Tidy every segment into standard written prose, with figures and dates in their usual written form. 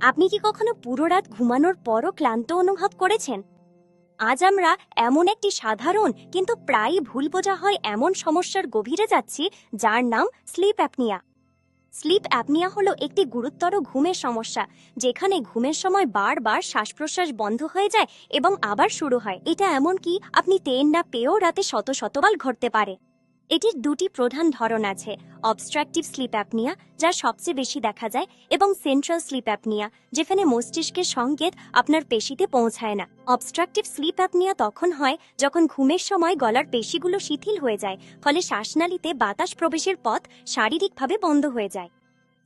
আপনি কি কখনো পুরো রাত ঘুমানোর পরও ক্লান্ত অনুভব করেছেন? আজ আমরা এমন একটি সাধারণ কিন্তু প্রায়ই ভুল বোঝা হয় এমন সমস্যার গভীরে যাচ্ছি, যার নাম স্লিপ অ্যাপনিয়া। স্লিপ অ্যাপনিয়া হলো একটি গুরুতর ঘুমের সমস্যা, যেখানে ঘুমের সময় বারবার শ্বাস প্রশ্বাস বন্ধ হয়ে যায় এবং আবার শুরু হয়। এটা এমন কি আপনি টের না পেয়েও রাতে শত শতবার ঘটতে পারে। এটির দুটি প্রধান ধরন আছে: অবস্ট্রাকটিভ স্লিপ অ্যাপনিয়া, যা সবচেয়ে বেশি দেখা যায়, এবং সেন্ট্রাল স্লিপ অ্যাপনিয়া, যেখানে মস্তিষ্কের সংকেত আপনার পেশিতে পৌঁছায় না। অবস্ট্রাকটিভ স্লিপ অ্যাপনিয়া তখন হয় যখন ঘুমের সময় গলার পেশিগুলো শিথিল হয়ে যায়, ফলে শ্বাসনালীতে বাতাস প্রবেশের পথ শারীরিকভাবে বন্ধ হয়ে যায়।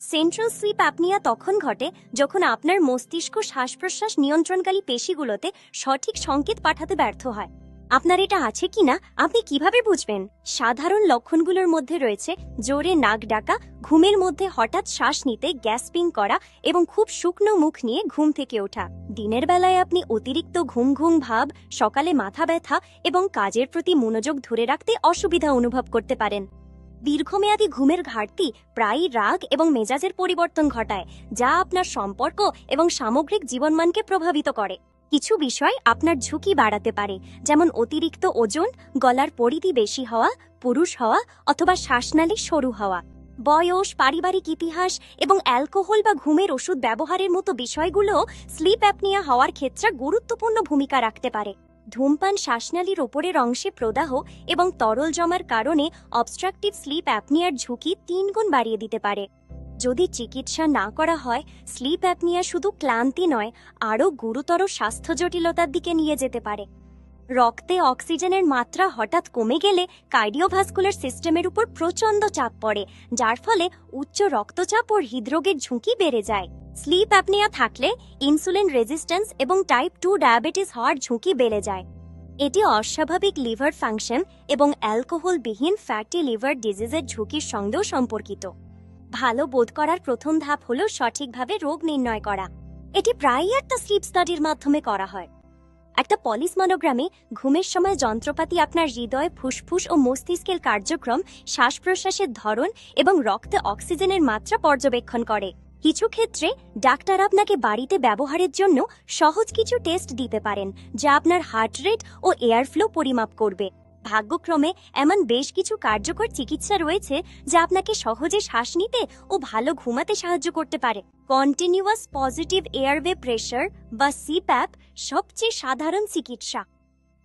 সেন্ট্রাল স্লিপ অ্যাপনিয়া তখন ঘটে যখন আপনার মস্তিষ্ক শ্বাস প্রশ্বাস নিয়ন্ত্রণকারী পেশিগুলোতে সঠিক সংকেত পাঠাতে ব্যর্থ হয়। আপনার এটা আছে কিনা আপনি কিভাবে বুঝবেন? সাধারণ লক্ষণগুলোর মধ্যে রয়েছে জোরে নাক ডাকা, ঘুমের মধ্যে হঠাৎ শ্বাস নিতে গ্যাসপিং করা এবং খুব শুকনো মুখ নিয়ে ঘুম থেকে ওঠা। দিনের বেলায় আপনি অতিরিক্ত ঘুম ঘুম ভাব, সকালে মাথা ব্যথা এবং কাজের প্রতি মনোযোগ ধরে রাখতে অসুবিধা অনুভব করতে পারেন। দীর্ঘমেয়াদী ঘুমের ঘাটতি প্রায়ই রাগ এবং মেজাজের পরিবর্তন ঘটায়, যা আপনার সম্পর্ক এবং সামগ্রিক জীবনমানকে প্রভাবিত করে। কিছু বিষয় আপনার ঝুঁকি বাড়াতে পারে, যেমন অতিরিক্ত ওজন, গলার পরিধি বেশি হওয়া, পুরুষ হওয়া অথবা শ্বাসনালী সরু হওয়া। বয়স, পারিবারিক ইতিহাস এবং অ্যালকোহল বা ঘুমের ওষুধ ব্যবহারের মতো বিষয়গুলো স্লিপ অ্যাপনিয়া হওয়ার ক্ষেত্রে গুরুত্বপূর্ণ ভূমিকা রাখতে পারে। ধূমপান শ্বাসনালীর ওপরের অংশে প্রদাহ এবং তরল জমার কারণে অবস্ট্রাকটিভ স্লিপ অ্যাপনিয়ার ঝুঁকি 3 গুণ বাড়িয়ে দিতে পারে। যদি চিকিৎসা না করা হয়, স্লিপ অ্যাপনিয়া শুধু ক্লান্তি নয়, আরও গুরুতর স্বাস্থ্য জটিলতার দিকে নিয়ে যেতে পারে। রক্তে অক্সিজেনের মাত্রা হঠাৎ কমে গেলে কার্ডিওভাস্কুলার সিস্টেমের উপর প্রচণ্ড চাপ পড়ে, যার ফলে উচ্চ রক্তচাপ ও হৃদরোগের ঝুঁকি বেড়ে যায়। স্লিপ অ্যাপনিয়া থাকলে ইনসুলিন রেজিস্ট্যান্স এবং টাইপ 2 ডায়াবেটিস হওয়ার ঝুঁকি বেড়ে যায়। এটি অস্বাভাবিক লিভার ফাংশন এবং অ্যালকোহলবিহীন ফ্যাটি লিভার ডিজিজের ঝুঁকির সঙ্গেও সম্পর্কিত। ভালো বোধ করার প্রথম ধাপ হলো সঠিকভাবে রোগ নির্ণয় করা। এটি প্রায়ই একটা স্লিপ স্টাডির মাধ্যমে করা হয়। একটা পলিসমনোগ্রামে ঘুমের সময় যন্ত্রপাতি আপনার হৃদয়, ফুসফুস ও মস্তিষ্কের কার্যক্রম, শ্বাস প্রশ্বাসের ধরন এবং রক্তে অক্সিজেনের মাত্রা পর্যবেক্ষণ করে। কিছু ক্ষেত্রে ডাক্তার আপনাকে বাড়িতে ব্যবহারের জন্য সহজ কিছু টেস্ট দিতে পারেন, যা আপনার হার্ট রেট ও এয়ার ফ্লো পরিমাপ করবে। ভাগ্যক্রমে এমন বেশ কিছু কার্যকর চিকিৎসা রয়েছে যা আপনাকে সহজে শ্বাস নিতে ও ভালো ঘুমাতে সাহায্য করতে পারে। কন্টিনিউয়াস পজিটিভ এয়ারওয়ে প্রেশার বা সিপ্যাপ সবচেয়ে সাধারণ চিকিৎসা।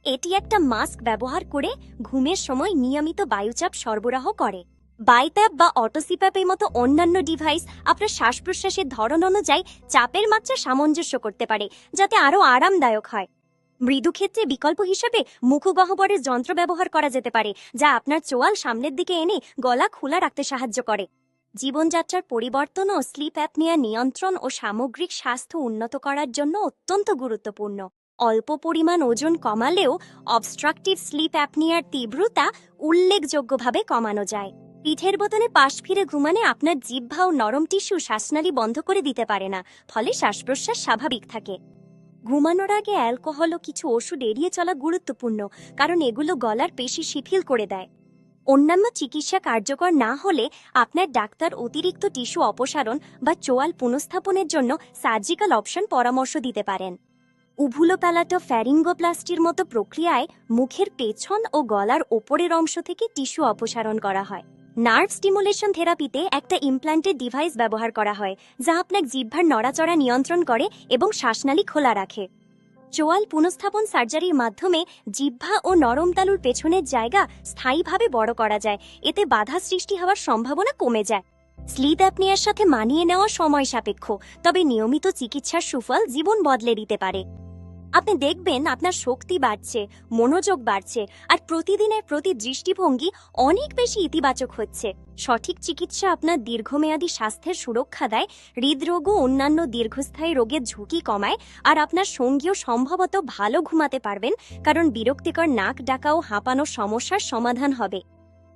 এটি একটা মাস্ক ব্যবহার করে ঘুমের সময় নিয়মিত বায়ুচাপ সরবরাহ করে। বাইপ্যাপ বা অটোসিপ্যাপের মতো অন্যান্য ডিভাইস আপনার শ্বাস প্রশ্বাসের ধরন অনুযায়ী চাপের মাত্রা সামঞ্জস্য করতে পারে, যাতে আরও আরামদায়ক হয়। মৃদু ক্ষেত্রে বিকল্প হিসেবে মুখগহ্বরের যন্ত্র ব্যবহার করা যেতে পারে, যা আপনার চোয়াল সামনের দিকে এনে গলা খোলা রাখতে সাহায্য করে। জীবনযাত্রার পরিবর্তন ও স্লিপ অ্যাপনিয়া নিয়ন্ত্রণ ও সামগ্রিক স্বাস্থ্য উন্নত করার জন্য অত্যন্ত গুরুত্বপূর্ণ। অল্প পরিমাণ ওজন কমালেও অবস্ট্রাকটিভ স্লিপ অ্যাপনিয়ার তীব্রতা উল্লেখযোগ্যভাবে কমানো যায়। পিঠের বোতামে পাশ ফিরে ঘুমানে আপনার জিহ্বা ও নরম টিস্যু শ্বাসনালী বন্ধ করে দিতে পারে না, ফলে শ্বাস প্রশ্বাস স্বাভাবিক থাকে। ঘুমানোর আগে অ্যালকোহল ও কিছু ওষুধ এড়িয়ে চলা গুরুত্বপূর্ণ, কারণ এগুলো গলার পেশি শিথিল করে দেয়। অন্যান্য চিকিৎসা কার্যকর না হলে আপনার ডাক্তার অতিরিক্ত টিস্যু অপসারণ বা চোয়াল পুনঃস্থাপনের জন্য সার্জিক্যাল অপশন পরামর্শ দিতে পারেন। উভুলোপ্যালাটো ফ্যারিঙ্গোপ্লাস্টির মতো প্রক্রিয়ায় মুখের পেছন ও গলার ওপরের অংশ থেকে টিস্যু অপসারণ করা হয়। নার্ভ স্টিমুলেশন থেরাপিতে একটা ইমপ্ল্যান্টেড ডিভাইস ব্যবহার করা হয়, যা আপনার জিহ্বার নড়াচড়া নিয়ন্ত্রণ করে এবং শ্বাসনালী খোলা রাখে। চোয়াল পুনঃস্থাপন সার্জারির মাধ্যমে জিহ্বা ও নরম তালুর পেছনের জায়গা স্থায়ীভাবে বড় করা যায়, এতে বাধা সৃষ্টি হওয়ার সম্ভাবনা কমে যায়। স্লিপ অ্যাপনিয়ার সাথে মানিয়ে নেওয়া সময় সাপেক্ষ, তবে নিয়মিত চিকিৎসার সুফল জীবন বদলে দিতে পারে। আপনি দেখবেন আপনার শক্তি বাড়ছে, মনোযোগ বাড়ছে, আর প্রতিদিনের প্রতি দৃষ্টিভঙ্গি অনেক বেশি ইতিবাচক হচ্ছে। সঠিক চিকিৎসা আপনার দীর্ঘমেয়াদী স্বাস্থ্যের সুরক্ষা দেয়, হৃদরোগ ও অন্যান্য দীর্ঘস্থায়ী রোগের ঝুঁকি কমায়, আর আপনার সঙ্গীও সম্ভবত ভালো ঘুমাতে পারবেন, কারণ বিরক্তিকর নাক ডাকা ও হাঁপানোর সমস্যার সমাধান হবে।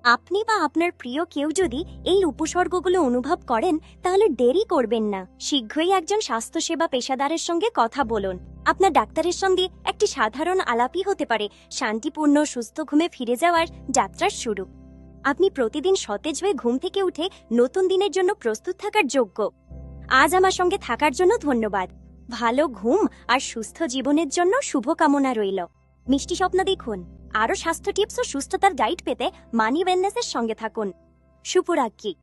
আপনি বা আপনার প্রিয় কেউ যদি এই উপসর্গগুলো অনুভব করেন, তাহলে দেরি করবেন না, শীঘ্রই একজন স্বাস্থ্যসেবা পেশাদারের সঙ্গে কথা বলুন। আপনার ডাক্তারের সঙ্গে একটি সাধারণ আলাপই হতে পারে শান্তিপূর্ণ সুস্থ ঘুমে ফিরে যাওয়ার যাত্রার শুরু। আপনি প্রতিদিন সতেজ হয়ে ঘুম থেকে উঠে নতুন দিনের জন্য প্রস্তুত থাকার যোগ্য। আজ আমার সঙ্গে থাকার জন্য ধন্যবাদ। ভালো ঘুম আর সুস্থ জীবনের জন্য শুভকামনা রইল। মিষ্টি স্বপ্ন দেখুন। আরও স্বাস্থ্য টিপস ও সুস্থতার গাইড পেতে মানি ওয়েলনেসের সঙ্গে থাকুন। শুভরাত্রি।